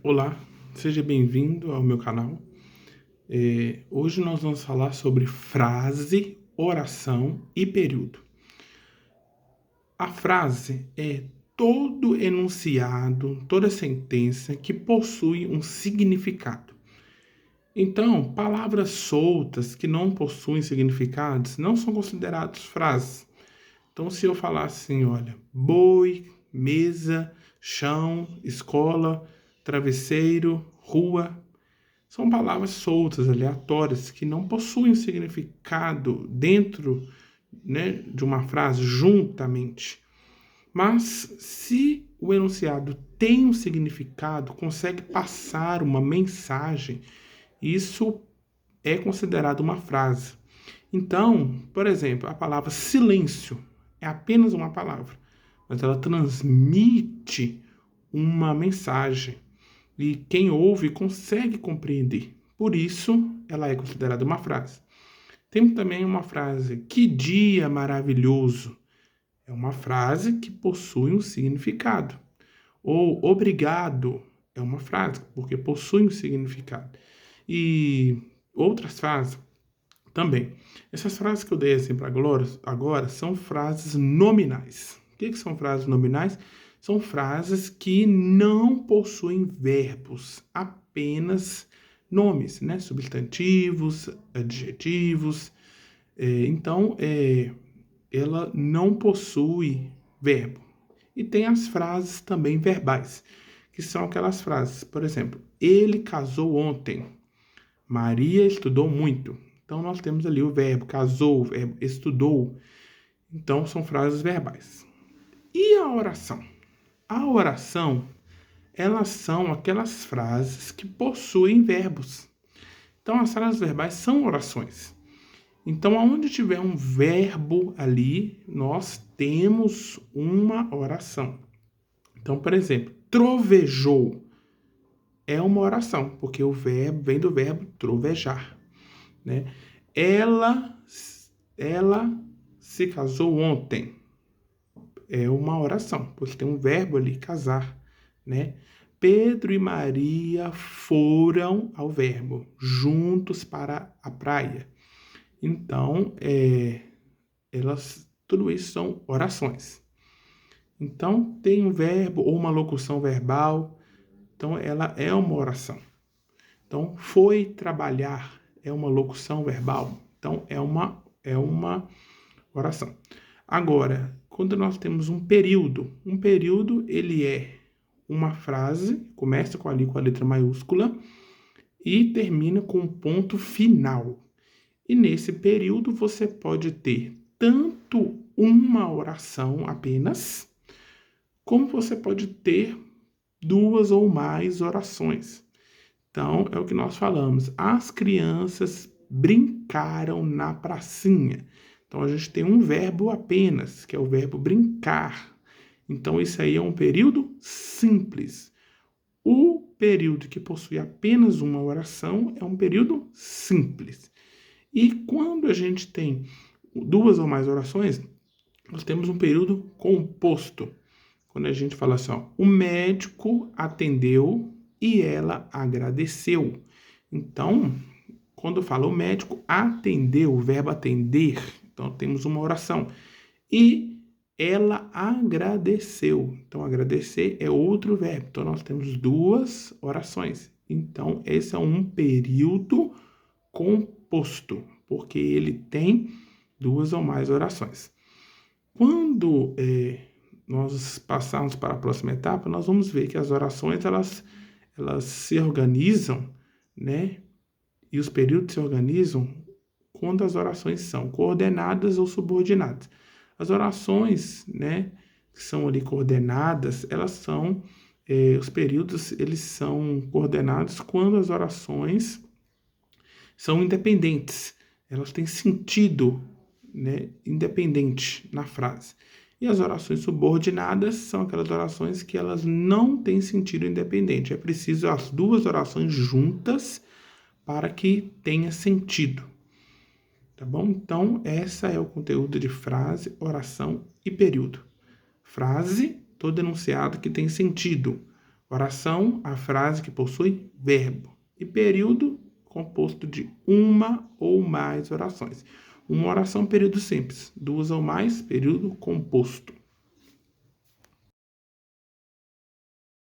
Olá, seja bem-vindo ao meu canal. Hoje nós vamos falar sobre frase, oração e período. A frase é todo enunciado, toda sentença que possui um significado. Então, palavras soltas que não possuem significados não são consideradas frases. Então, se eu falar assim, olha, boi, mesa, chão, escola, travesseiro, rua, são palavras soltas, aleatórias, que não possuem um significado dentro, né, de uma frase juntamente. Mas se o enunciado tem um significado, consegue passar uma mensagem, isso é considerado uma frase. Então, por exemplo, a palavra silêncio é apenas uma palavra, mas ela transmite uma mensagem e quem ouve consegue compreender. Por isso, ela é considerada uma frase. Temos também uma frase, que dia maravilhoso. É uma frase que possui um significado. Ou obrigado é uma frase, porque possui um significado. E outras frases também. Essas frases que eu dei assim para agora são frases nominais. O que são frases nominais? São frases que não possuem verbos, apenas nomes, né? Substantivos, adjetivos. Então, ela não possui verbo. E tem as frases também verbais, que são aquelas frases, por exemplo, ele casou ontem. Maria estudou muito. Então, nós temos ali o verbo casou, o verbo estudou. Então, são frases verbais. E a oração? A oração, elas são aquelas frases que possuem verbos. Então, as frases verbais são orações. Então, aonde tiver um verbo ali, nós temos uma oração. Então, por exemplo, trovejou é uma oração, porque o verbo vem do verbo trovejar, né? Ela, ela se casou ontem. É uma oração, porque tem um verbo ali, casar, né? Pedro e Maria foram ao verbo, juntos para a praia. Então, tudo isso são orações. Então, tem um verbo ou uma locução verbal. Então, ela é uma oração. Então, foi trabalhar é uma locução verbal. Então, é uma oração. Agora, quando nós temos um período ele é uma frase, começa com a letra maiúscula e termina com um ponto final. E nesse período você pode ter tanto uma oração apenas, como você pode ter duas ou mais orações. Então, é o que nós falamos. As crianças brincaram na pracinha. Então, a gente tem um verbo apenas, que é o verbo brincar. Então, isso aí é um período simples. O período que possui apenas uma oração é um período simples. E quando a gente tem duas ou mais orações, nós temos um período composto. Quando a gente fala assim, ó, o médico atendeu e ela agradeceu. Então, quando fala o médico atendeu, o verbo atender, então temos uma oração. E ela agradeceu. Então, agradecer é outro verbo. Então, nós temos duas orações. Então, esse é um período composto, porque ele tem duas ou mais orações. Quando nós passarmos para a próxima etapa, nós vamos ver que as orações elas se organizam, né? E os períodos se organizam quando as orações são coordenadas ou subordinadas. As orações, né, que são ali coordenadas, elas são os períodos eles são coordenados quando as orações são independentes. Elas têm sentido, né, independente na frase. E as orações subordinadas são aquelas orações que elas não têm sentido independente. É preciso as duas orações juntas para que tenha sentido. Tá bom? Então, essa é o conteúdo de frase, oração e período. Frase, todo enunciado que tem sentido. Oração, a frase que possui verbo. E período, composto de uma ou mais orações. Uma oração, período simples. Duas ou mais, período composto.